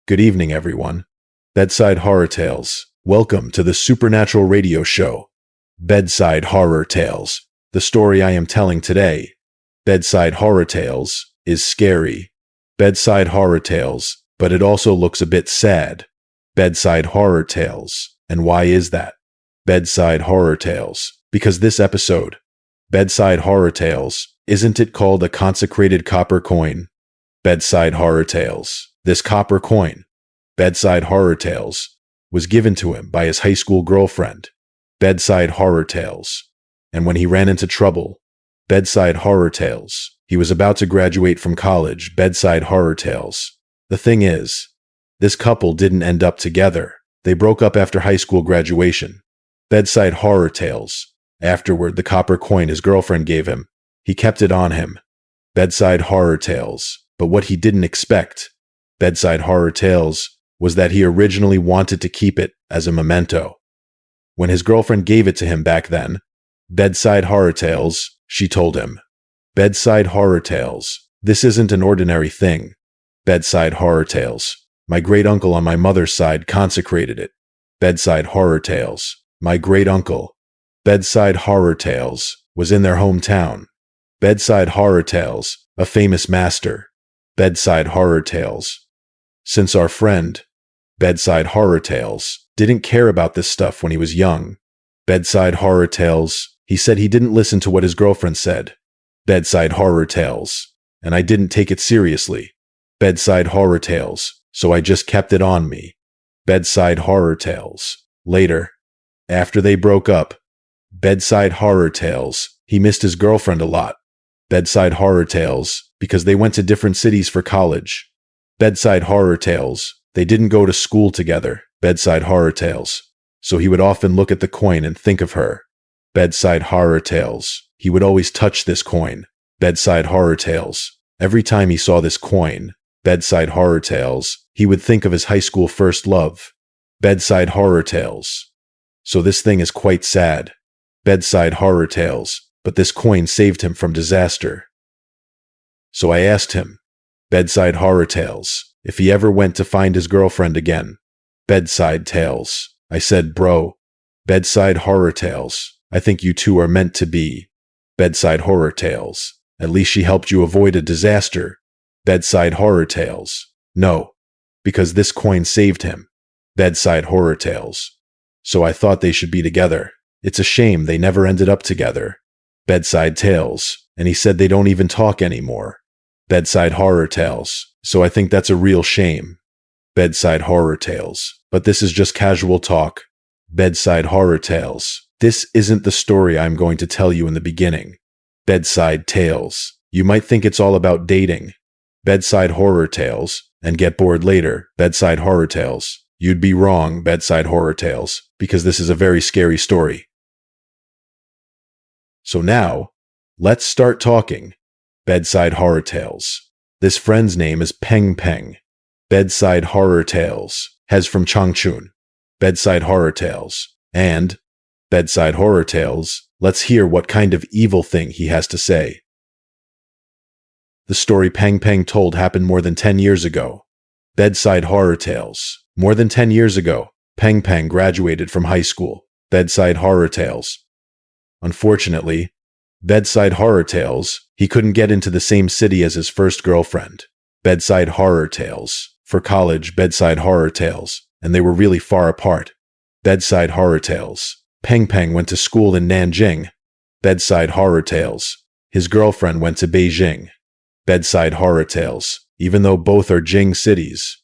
Good evening, everyone. Bedside Horror Tales. Welcome to the Supernatural Radio Show. Bedside Horror Tales. The story I am telling today, Bedside Horror Tales, is scary. Bedside Horror Tales, but it also looks a bit sad. Bedside Horror Tales. And why is that? Bedside Horror Tales. Because this episode, Bedside Horror Tales, isn't it called a consecrated copper coin? Bedside Horror Tales. This copper coin, Bedside Horror Tales, was given to him by his high school girlfriend, Bedside Horror Tales. And when he ran into trouble, Bedside Horror Tales, he was about to graduate from college, Bedside Horror Tales. The thing is, this couple didn't end up together. They broke up after high school graduation. Bedside Horror Tales. Afterward, the copper coin his girlfriend gave him, he kept it on him. Bedside Horror Tales. But what he didn't expect, Bedside Horror Tales, was that he originally wanted to keep it as a memento. When his girlfriend gave it to him back then, Bedside Horror Tales, she told him, Bedside Horror Tales, this isn't an ordinary thing. Bedside Horror Tales, my great uncle on my mother's side consecrated it. Bedside Horror Tales, my great uncle. Bedside Horror Tales was in their hometown. Bedside Horror Tales, a famous master. Bedside Horror Tales. Since our friend, Bedside Horror Tales, didn't care about this stuff when he was young. Bedside Horror Tales, he said he didn't listen to what his girlfriend said. Bedside Horror Tales. And I didn't take it seriously. Bedside Horror Tales, so I just kept it on me. Bedside Horror Tales. Later, after they broke up, Bedside Horror Tales, he missed his girlfriend a lot. Bedside Horror Tales, because they went to different cities for college. Bedside Horror Tales, they didn't go to school together. Bedside Horror Tales, so he would often look at the coin and think of her. Bedside Horror Tales, he would always touch this coin. Bedside Horror Tales, every time he saw this coin, Bedside Horror Tales, he would think of his high school first love. Bedside Horror Tales. So this thing is quite sad. Bedside Horror Tales, but this coin saved him from disaster. So I asked him, Bedside Horror Tales, if he ever went to find his girlfriend again. Bedside Tales. I said, bro. Bedside Horror Tales, I think you two are meant to be. Bedside Horror Tales. At least she helped you avoid a disaster. Bedside Horror Tales. No. Because this coin saved him. Bedside Horror Tales. So I thought they should be together. It's a shame they never ended up together. Bedside Tales. And he said they don't even talk anymore. Bedside Horror Tales. So I think that's a real shame. Bedside Horror Tales. But this is just casual talk. Bedside Horror Tales. This isn't the story I'm going to tell you in the beginning. Bedside Tales. You might think it's all about dating. Bedside Horror Tales. And get bored later. Bedside Horror Tales. You'd be wrong, Bedside Horror Tales, because this is a very scary story. So now, let's start talking. Bedside Horror Tales. This friend's name is Peng Peng. Bedside Horror Tales has from Changchun. Bedside Horror Tales. And Bedside Horror Tales, let's hear what kind of evil thing he has to say. The story Peng Peng told happened more than 10 years ago. Bedside Horror Tales. More than 10 years ago, Peng Peng graduated from high school. Bedside Horror Tales. Unfortunately, Bedside Horror Tales, he couldn't get into the same city as his first girlfriend. Bedside Horror Tales. For college, Bedside Horror Tales, and they were really far apart. Bedside Horror Tales. Peng Peng went to school in Nanjing. Bedside Horror Tales. His girlfriend went to Beijing. Bedside Horror Tales. Even though both are Jing cities.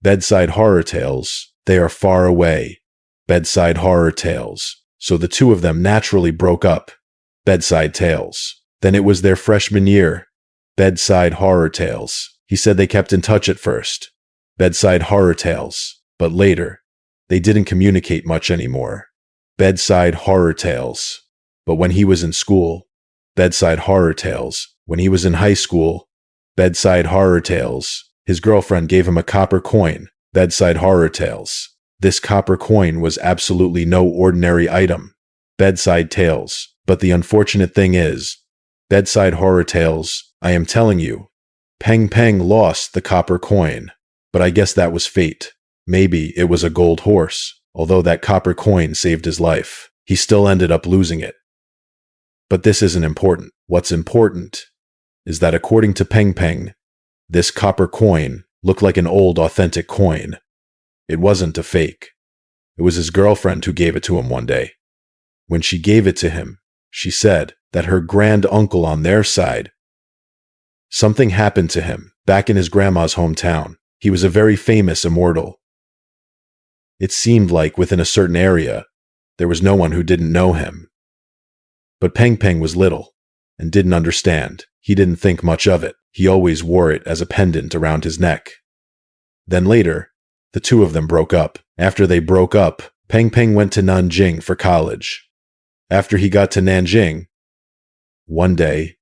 Bedside Horror Tales. They are far away. Bedside Horror Tales. So the two of them naturally broke up. Bedside Tales. Then it was their freshman year. Bedside Horror Tales. He said they kept in touch at first. Bedside Horror Tales. But later, they didn't communicate much anymore. Bedside Horror Tales. But when he was in school. Bedside Horror Tales. When he was in high school. Bedside Horror Tales. His girlfriend gave him a copper coin. Bedside Horror Tales. This copper coin was absolutely no ordinary item. Bedside Tales. But the unfortunate thing is, Bedside Horror Tales, I am telling you, Peng Peng lost the copper coin. But I guess that was fate. Maybe it was a gold horse. Although that copper coin saved his life, he still ended up losing it. But this isn't important. What's important is that according to Peng Peng, this copper coin looked like an old authentic coin. It wasn't a fake. It was his girlfriend who gave it to him one day. When she gave it to him, she said that her grand uncle on their side, something happened to him back in his grandma's hometown. He was a very famous immortal. It seemed like within a certain area, there was no one who didn't know him. But Peng Peng was little and didn't understand. He didn't think much of it. He always wore it as a pendant around his neck. Then later, the two of them broke up. After they broke up, Peng Peng went to Nanjing for college. After he got to Nanjing, one day,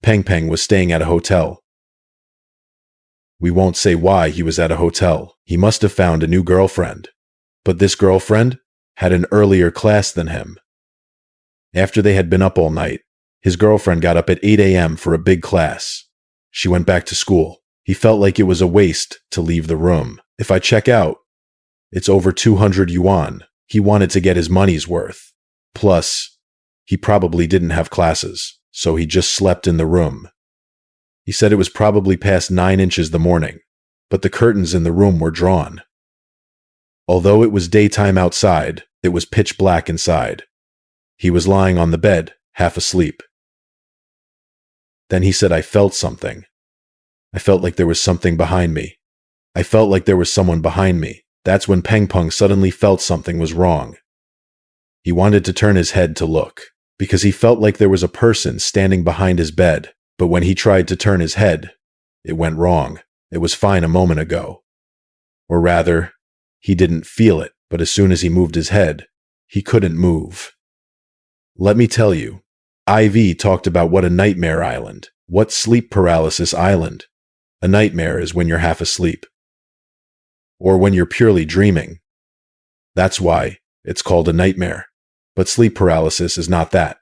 Peng Peng was staying at a hotel. We won't say why he was at a hotel. He must have found a new girlfriend. But this girlfriend had an earlier class than him. After they had been up all night, his girlfriend got up at 8 a.m. for a big class. She went back to school. He felt like it was a waste to leave the room. If I check out, it's over 200 yuan. He wanted to get his money's worth. Plus, he probably didn't have classes, so he just slept in the room. He said it was probably past 9 inches the morning, but the curtains in the room were drawn. Although it was daytime outside, it was pitch black inside. He was lying on the bed, half asleep. Then he said, I felt something. I felt like there was something behind me. I felt like there was someone behind me. That's when Peng Peng suddenly felt something was wrong. He wanted to turn his head to look, because he felt like there was a person standing behind his bed. But when he tried to turn his head, it went wrong. It was fine a moment ago. Or rather, he didn't feel it, but as soon as he moved his head, he couldn't move. Let me tell you, IV talked about what a nightmare island, what sleep paralysis island. A nightmare is when you're half asleep. Or when you're purely dreaming. That's why it's called a nightmare. But sleep paralysis is not that.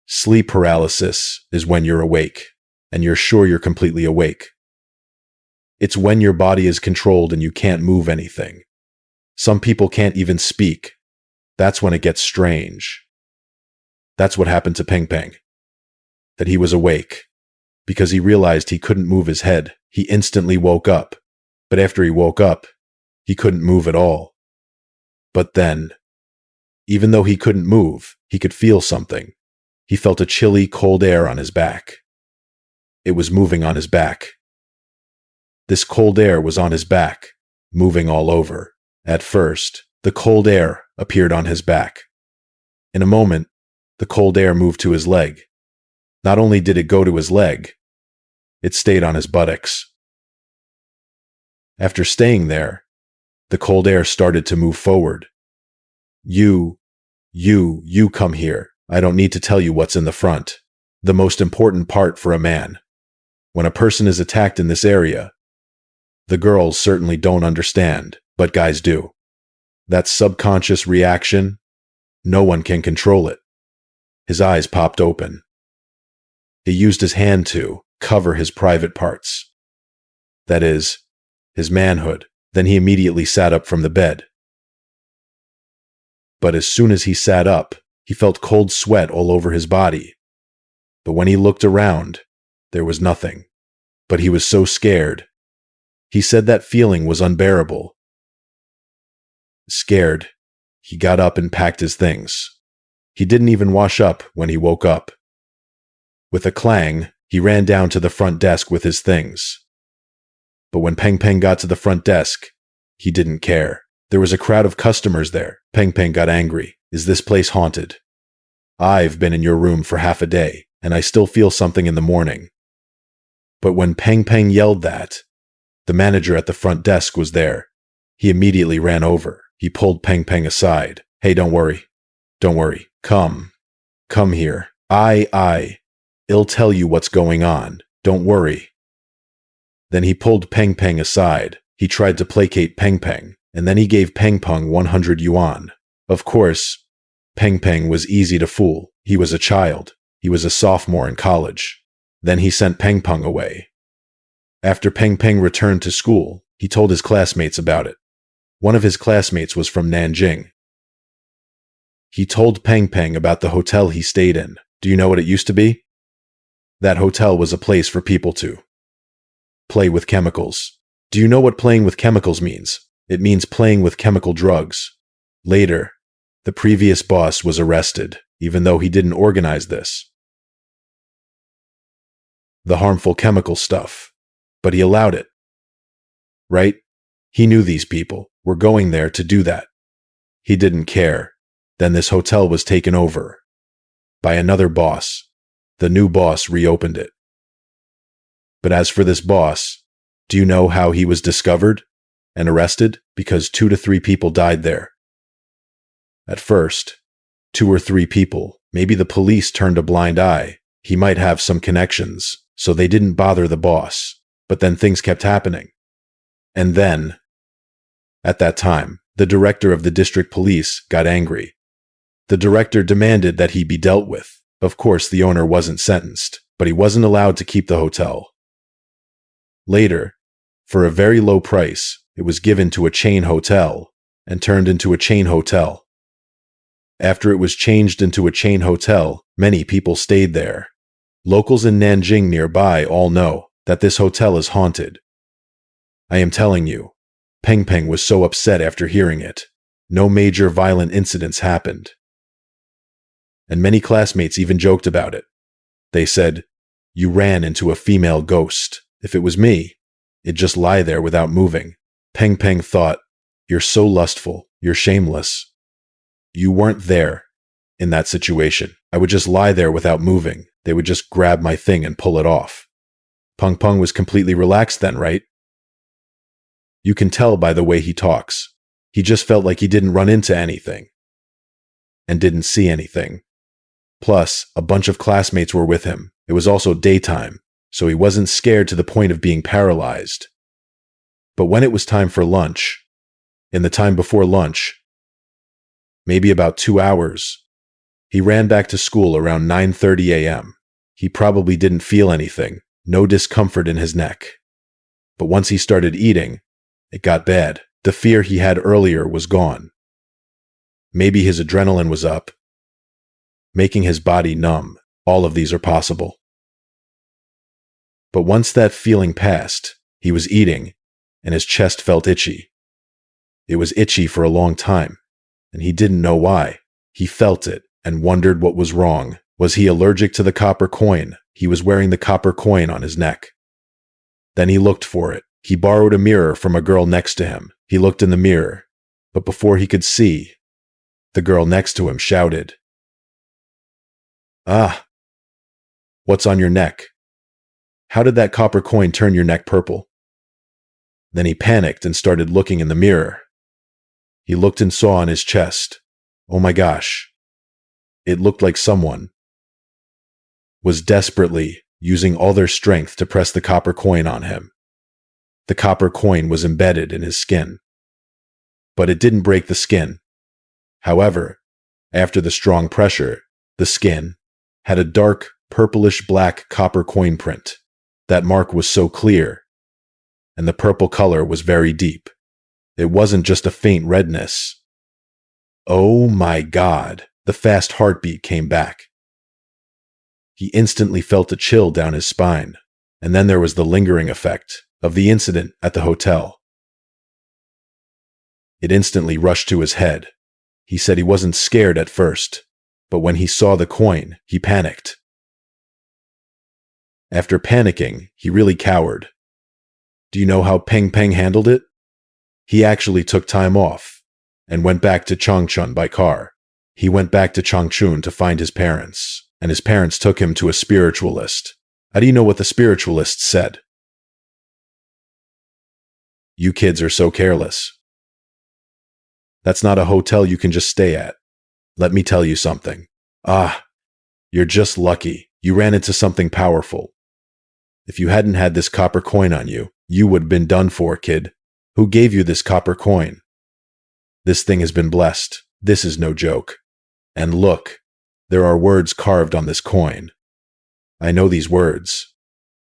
Sleep paralysis is when you're awake, and you're sure you're completely awake. It's when your body is controlled and you can't move anything. Some people can't even speak. That's when it gets strange. That's what happened to Peng Peng. That he was awake. Because he realized he couldn't move his head, he instantly woke up. But after he woke up, he couldn't move at all. But then, even though he couldn't move, he could feel something. He felt a chilly, cold air on his back. It was moving on his back. This cold air was on his back, moving all over. At first, the cold air appeared on his back. In a moment, the cold air moved to his leg. Not only did it go to his leg, it stayed on his buttocks. After staying there, the cold air started to move forward. You come here. I don't need to tell you what's in the front. The most important part for a man. When a person is attacked in this area, the girls certainly don't understand, but guys do. That subconscious reaction, no one can control it. His eyes popped open. He used his hand to cover his private parts. That is, his manhood. Then he immediately sat up from the bed. But as soon as he sat up, he felt cold sweat all over his body. But when he looked around, there was nothing. But he was so scared. He said that feeling was unbearable. Scared, he got up and packed his things. He didn't even wash up when he woke up. With a clang, he ran down to the front desk with his things. But when Peng Peng got to the front desk, he didn't care. There was a crowd of customers there. Peng Peng got angry. Is this place haunted? I've been in your room for half a day, and I still feel something in the morning. But when Peng Peng yelled that, the manager at the front desk was there. He immediately ran over. He pulled Peng Peng aside. Hey, don't worry. Don't worry. Come here. I'll tell you what's going on. Don't worry. Then he pulled Peng Peng aside. He tried to placate Peng Peng, and then he gave Peng Peng 100 yuan. Of course, Peng Peng was easy to fool. He was a child. He was a sophomore in college. Then he sent Peng Peng away. After Peng Peng returned to school, He told his classmates about it. One of his classmates was from Nanjing. He told Peng Peng about the hotel he stayed in. Do you know what it used to be? That hotel was a place for people to play with chemicals. Do you know what playing with chemicals means? It means playing with chemical drugs. Later, the previous boss was arrested, even though he didn't organize this. The harmful chemical stuff. But he allowed it. Right? He knew these people were going there to do that. He didn't care. Then this hotel was taken over by another boss. The new boss reopened it. But as for this boss, do you know how he was discovered and arrested? Because 2 to 3 people died there. At first, 2 or 3 people, maybe the police turned a blind eye. He might have some connections, so they didn't bother the boss. But then things kept happening. And then, at that time, the director of the district police got angry. The director demanded that he be dealt with. Of course, the owner wasn't sentenced, but he wasn't allowed to keep the hotel. Later, for a very low price, it was given to a chain hotel and turned into a chain hotel. After it was changed into a chain hotel, many people stayed there. Locals in Nanjing nearby all know that this hotel is haunted. I am telling you, Peng Peng was so upset after hearing it. No major violent incidents happened. And many classmates even joked about it. They said, "You ran into a female ghost. If it was me, it'd just lie there without moving." Peng Peng thought, "You're so lustful, you're shameless. You weren't there in that situation. I would just lie there without moving. They would just grab my thing and pull it off." Peng Peng was completely relaxed then, right? You can tell by the way he talks. He just felt like he didn't run into anything and didn't see anything. Plus, a bunch of classmates were with him. It was also daytime, so he wasn't scared to the point of being paralyzed. But when it was time for lunch, in the time before lunch, maybe about 2 hours, he ran back to school around 9:30 a.m. He probably didn't feel anything, no discomfort in his neck. But once he started eating, it got bad. The fear he had earlier was gone. Maybe his adrenaline was up, making his body numb. All of these are possible. But once that feeling passed, he was eating, and his chest felt itchy. It was itchy for a long time, and he didn't know why. He felt it and wondered what was wrong. Was he allergic to the copper coin? He was wearing the copper coin on his neck. Then he looked for it. He borrowed a mirror from a girl next to him. He looked in the mirror, but before he could see, the girl next to him shouted, "Ah, what's on your neck? How did that copper coin turn your neck purple?" Then he panicked and started looking in the mirror. He looked and saw on his chest. Oh my gosh. It looked like someone was desperately using all their strength to press the copper coin on him. The copper coin was embedded in his skin. But it didn't break the skin. However, after the strong pressure, the skin had a dark, purplish-black copper coin print. That mark was so clear, and the purple color was very deep. It wasn't just a faint redness. Oh my God, the fast heartbeat came back. He instantly felt a chill down his spine, and then there was the lingering effect of the incident at the hotel. It instantly rushed to his head. He said he wasn't scared at first, but when he saw the coin, he panicked. After panicking, he really cowered. Do you know how Peng Peng handled it? He actually took time off and went back to Changchun by car. He went back to Changchun to find his parents, and his parents took him to a spiritualist. How do you know what the spiritualist said? You kids are so careless. That's not a hotel you can just stay at. Let me tell you something. You're just lucky. You ran into something powerful. If you hadn't had this copper coin on you, you would have been done for, kid. Who gave you this copper coin? This thing has been blessed. This is no joke. And look, there are words carved on this coin. I know these words.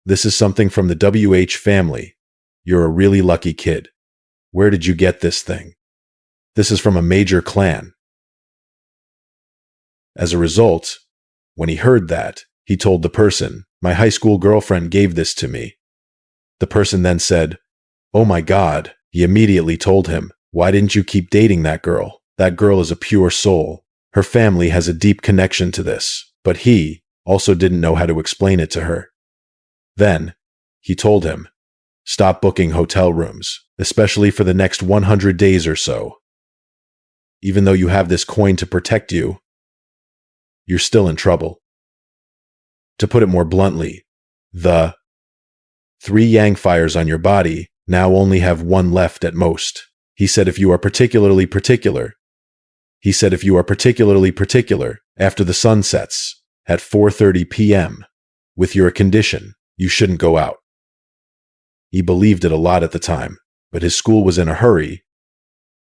This is something from the WH family. You're a really lucky kid. Where did you get this thing? This is from a major clan. As a result, when he heard that, he told the person, my high school girlfriend gave this to me. The person then said, oh my God. He immediately told him, why didn't you keep dating that girl? That girl is a pure soul. Her family has a deep connection to this, but he also didn't know how to explain it to her. Then, he told him, stop booking hotel rooms, especially for the next 100 days or so. Even though you have this coin to protect you, you're still in trouble. To put it more bluntly, the 3 yang fires on your body now only have 1 left at most. He said if you are particularly particular after the sun sets at 4:30 p.m. with your condition, you shouldn't go out. He believed it a lot at the time, but his school was in a hurry,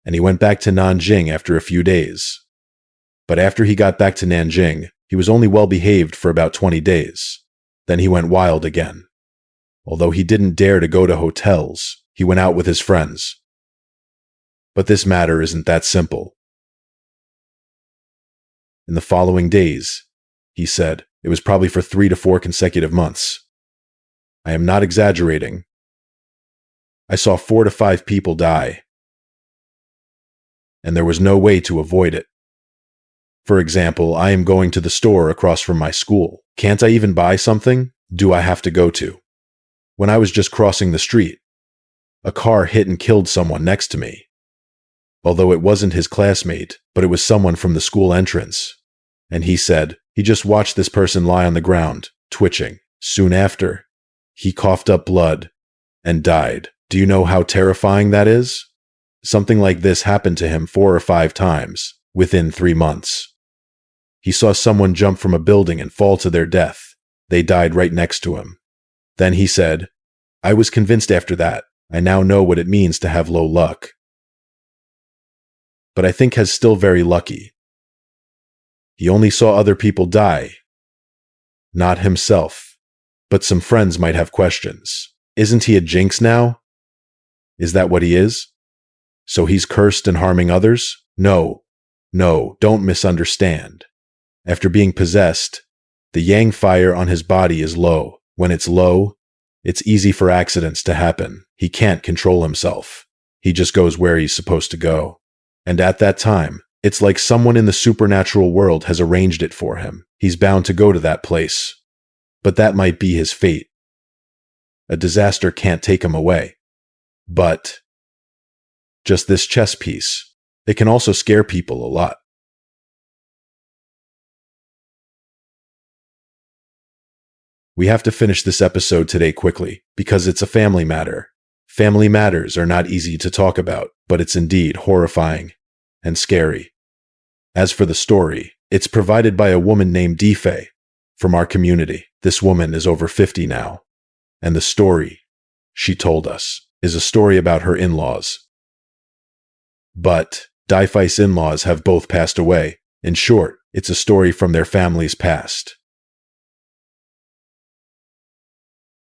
and he went back to Nanjing after a few days. But after he got back to Nanjing, he was only well behaved for about 20 days. Then he went wild again. Although he didn't dare to go to hotels, he went out with his friends. But this matter isn't that simple. In the following days, he said, it was probably for 3 to 4 consecutive months. I am not exaggerating. I saw 4 to 5 people die, and there was no way to avoid it. For example, I am going to the store across from my school. Can't I even buy something? Do I have to go to? When I was just crossing the street, a car hit and killed someone next to me. Although it wasn't his classmate, but it was someone from the school entrance. And he said he just watched this person lie on the ground, twitching. Soon after, he coughed up blood and died. Do you know how terrifying that is? Something like this happened to him 4 or 5 times within 3 months. He saw someone jump from a building and fall to their death. They died right next to him. Then he said, I was convinced after that. I now know what it means to have low luck. But I think he's still very lucky. He only saw other people die, not himself. But some friends might have questions. Isn't he a jinx now? Is that what he is? So he's cursed and harming others? No, don't misunderstand. After being possessed, the yang fire on his body is low. When it's low, it's easy for accidents to happen. He can't control himself. He just goes where he's supposed to go. And at that time, it's like someone in the supernatural world has arranged it for him. He's bound to go to that place. But that might be his fate. A disaster can't take him away. But just this chess piece, it can also scare people a lot. We have to finish this episode today quickly, because it's a family matter. Family matters are not easy to talk about, but it's indeed horrifying and scary. As for the story, it's provided by a woman named Defei from our community. This woman is over 50 now, and the story she told us is a story about her in-laws. But Defei's in-laws have both passed away. In short, it's a story from their family's past.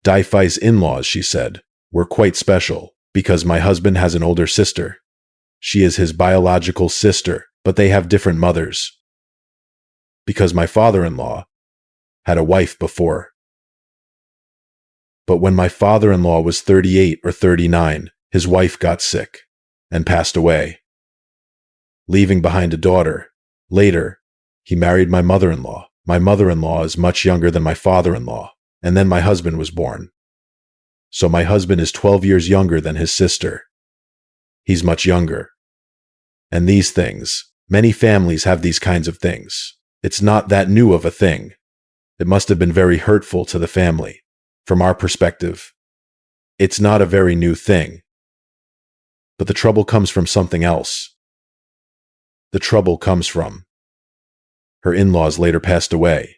Defei's in-laws, she said, were quite special because my husband has an older sister. She is his biological sister, but they have different mothers. Because my father-in-law had a wife before. But when my father-in-law was 38 or 39, his wife got sick and passed away, leaving behind a daughter. Later, he married my mother-in-law. My mother-in-law is much younger than my father-in-law, and then my husband was born. So my husband is 12 years younger than his sister. He's much younger. And these things, many families have these kinds of things. It's not that new of a thing. It must have been very hurtful to the family. From our perspective, it's not a very new thing. But the trouble comes from something else. The trouble comes from her in-laws later passed away.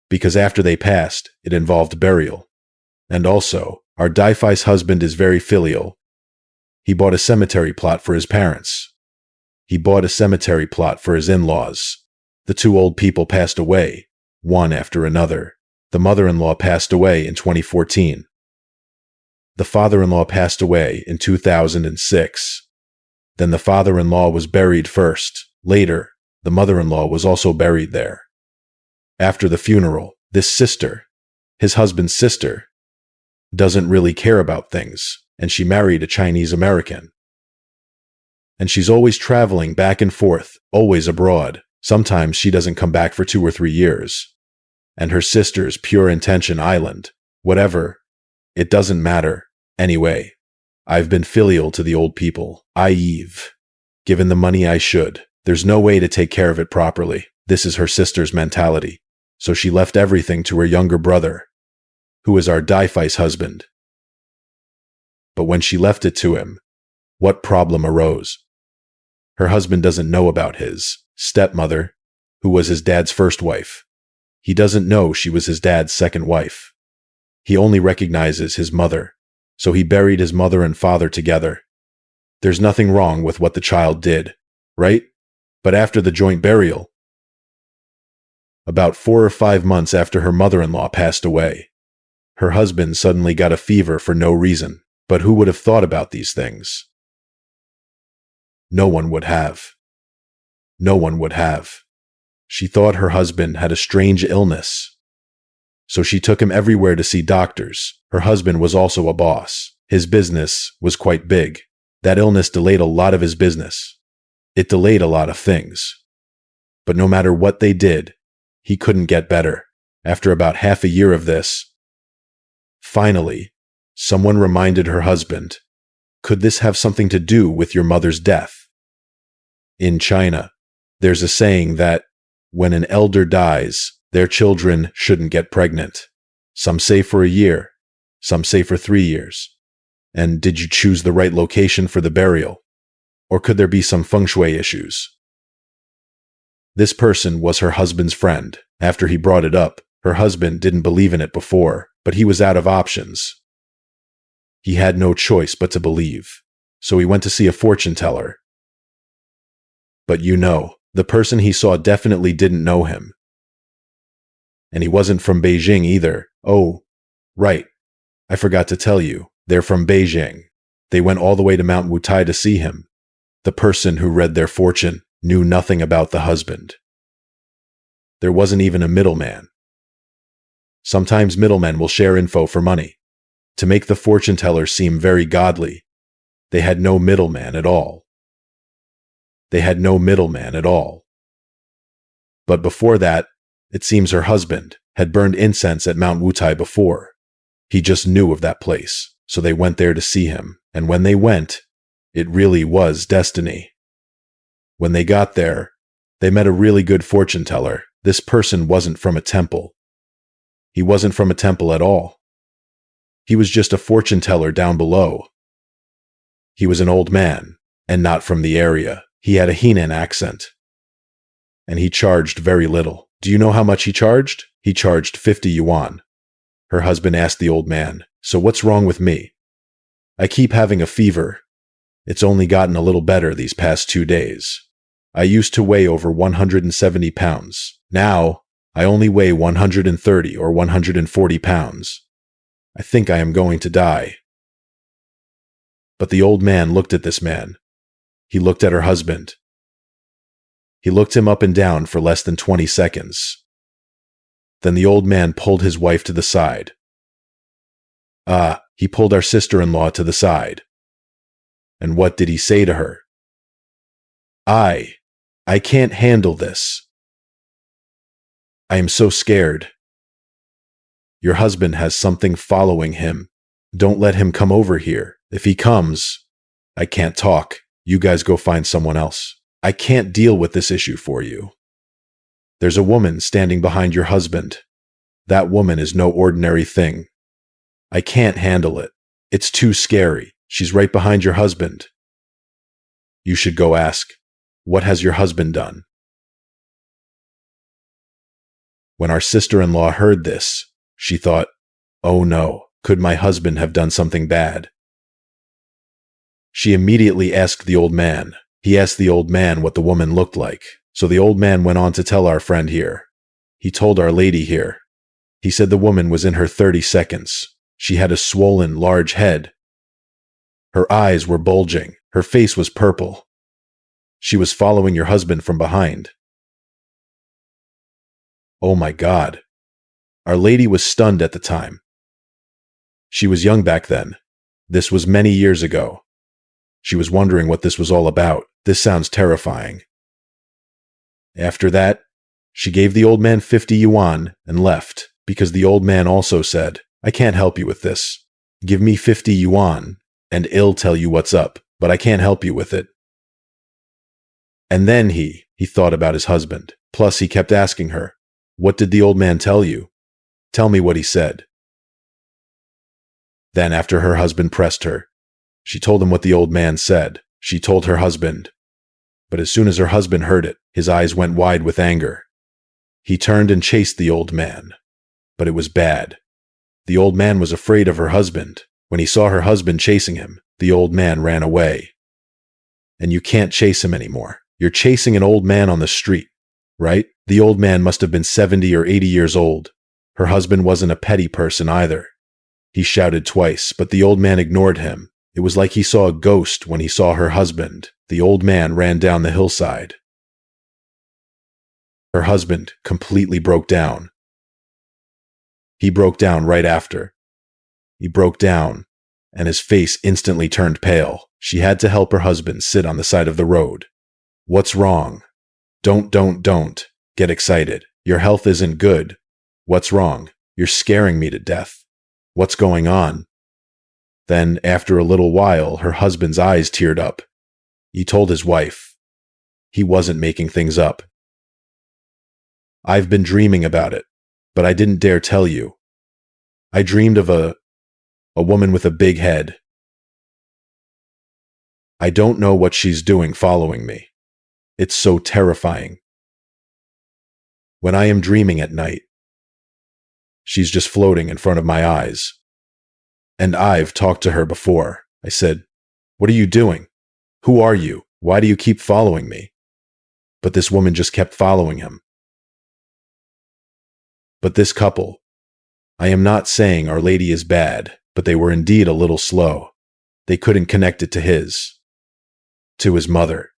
Because after they passed, it involved burial. And also, our Defei's husband is very filial. He bought a cemetery plot for his parents. He bought a cemetery plot for his in-laws. The 2 old people passed away, one after another. The mother-in-law passed away in 2014. The father-in-law passed away in 2006. Then the father-in-law was buried first. Later, the mother-in-law was also buried there. After the funeral, this sister, his husband's sister, doesn't really care about things, and she married a Chinese American. And she's always traveling back and forth, always abroad. Sometimes she doesn't come back for 2 or 3 years. And her sister's pure intention island, whatever, it doesn't matter. Anyway, I've been filial to the old people. I've given the money I should. There's no way to take care of it properly. This is her sister's mentality. So she left everything to her younger brother, who is our Dai-Fai's husband. But when she left it to him, what problem arose? Her husband doesn't know about his stepmother, who was his dad's first wife. He doesn't know she was his dad's second wife. He only recognizes his mother, so he buried his mother and father together. There's nothing wrong with what the child did, right? But after the joint burial, about 4 or 5 months after her mother-in-law passed away, her husband suddenly got a fever for no reason. But who would have thought about these things? No one would have. No one would have. She thought her husband had a strange illness. So she took him everywhere to see doctors. Her husband was also a boss. His business was quite big. That illness delayed a lot of his business. It delayed a lot of things. But no matter what they did, he couldn't get better. After about half a year of this, finally, someone reminded her husband, could this have something to do with your mother's death? In China, there's a saying that when an elder dies, their children shouldn't get pregnant. Some say for a year, some say for 3 years. And did you choose the right location for the burial? Or could there be some feng shui issues? This person was her husband's friend. After he brought it up, her husband didn't believe in it before, but he was out of options. He had no choice but to believe. So he went to see a fortune teller. But the person he saw definitely didn't know him. And he wasn't from Beijing either. Oh, right. I forgot to tell you. They're from Beijing. They went all the way to Mount Wutai to see him. The person who read their fortune knew nothing about the husband. There wasn't even a middleman. Sometimes middlemen will share info for money. To make the fortune teller seem very godly, they had no middleman at all. They had no middleman at all. But before that, it seems her husband had burned incense at Mount Wutai before. He just knew of that place, so they went there to see him. And when they went, it really was destiny. When they got there, they met a really good fortune teller. This person wasn't from a temple. He wasn't from a temple at all. He was just a fortune teller down below. He was an old man, and not from the area. He had a Henan accent. And he charged very little. Do you know how much he charged? He charged 50 yuan. Her husband asked the old man, so what's wrong with me? I keep having a fever. It's only gotten a little better these past 2 days. I used to weigh over 170 pounds. Now, I only weigh 130 or 140 pounds. I think I am going to die. But the old man looked at this man. He looked at her husband. He looked him up and down for less than 20 seconds. Then the old man pulled his wife to the side. He pulled our sister-in-law to the side. And what did he say to her? I can't handle this. I am so scared. Your husband has something following him. Don't let him come over here. If he comes, I can't talk. You guys go find someone else. I can't deal with this issue for you. There's a woman standing behind your husband. That woman is no ordinary thing. I can't handle it. It's too scary. She's right behind your husband. You should go ask, what has your husband done? When our sister-in-law heard this, she thought, oh no, could my husband have done something bad? She immediately asked the old man. He asked the old man what the woman looked like. So the old man went on to tell our friend here. He told our lady here. He said the woman was in her 30 seconds. She had a swollen, large head. Her eyes were bulging. Her face was purple. She was following your husband from behind. Oh my God. Our lady was stunned at the time. She was young back then. This was many years ago. She was wondering what this was all about. This sounds terrifying. After that, she gave the old man 50 yuan and left, because the old man also said, I can't help you with this. Give me 50 yuan, and I'll tell you what's up, but I can't help you with it. And then he thought about his husband. Plus, he kept asking her, what did the old man tell you? Tell me what he said. Then, after her husband pressed her, she told him what the old man said. She told her husband. But as soon as her husband heard it, his eyes went wide with anger. He turned and chased the old man. But it was bad. The old man was afraid of her husband. When he saw her husband chasing him, the old man ran away. And you can't chase him anymore. You're chasing an old man on the street, right? The old man must have been 70 or 80 years old. Her husband wasn't a petty person either. He shouted twice, but the old man ignored him. It was like he saw a ghost when he saw her husband. The old man ran down the hillside. Her husband completely broke down. He broke down right after. He broke down, and his face instantly turned pale. She had to help her husband sit on the side of the road. What's wrong? Don't get excited. Your health isn't good. What's wrong? You're scaring me to death. What's going on? Then, after a little while, her husband's eyes teared up. He told his wife. He wasn't making things up. I've been dreaming about it, but I didn't dare tell you. I dreamed of a woman with a big head. I don't know what she's doing following me. It's so terrifying. When I am dreaming at night, she's just floating in front of my eyes. And I've talked to her before. I said, what are you doing? Who are you? Why do you keep following me? But this woman just kept following him. But this couple, I am not saying Our Lady is bad, but they were indeed a little slow. They couldn't connect it to his mother.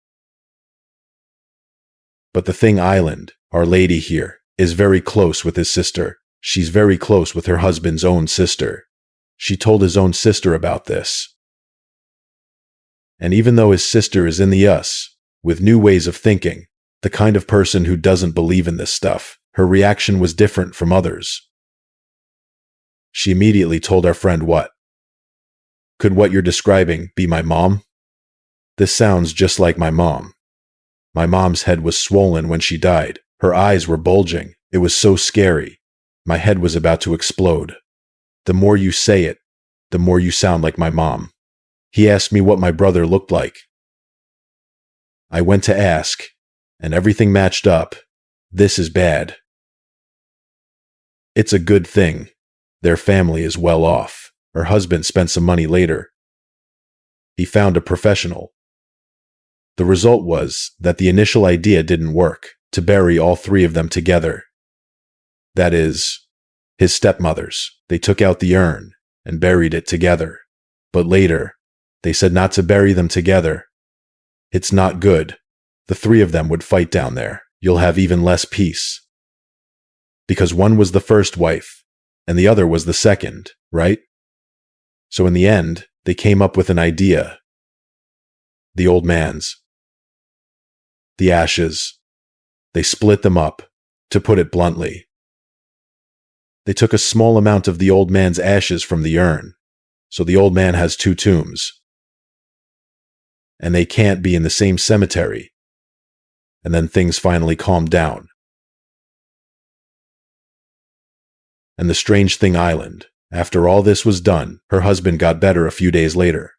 But the Thing Island, Our Lady here, is very close with his sister. She's very close with her husband's own sister. She told his own sister about this. And even though his sister is in the US, with new ways of thinking, the kind of person who doesn't believe in this stuff, her reaction was different from others. She immediately told our friend what? Could what you're describing be my mom? This sounds just like my mom. My mom's head was swollen when she died. Her eyes were bulging. It was so scary. My head was about to explode. The more you say it, the more you sound like my mom. He asked me what my brother looked like. I went to ask, and everything matched up. This is bad. It's a good thing. Their family is well off. Her husband spent some money later. He found a professional. The result was that the initial idea didn't work, to bury all three of them together. That is, his stepmothers. They took out the urn and buried it together. But later, they said not to bury them together. It's not good. The three of them would fight down there. You'll have even less peace. Because one was the first wife, and the other was the second, right? So in the end, they came up with an idea. The old man's. The ashes. They split them up, to put it bluntly. They took a small amount of the old man's ashes from the urn, so the old man has two tombs. And they can't be in the same cemetery. And then things finally calmed down. And the strange Thing Island, after all this was done, her husband got better a few days later.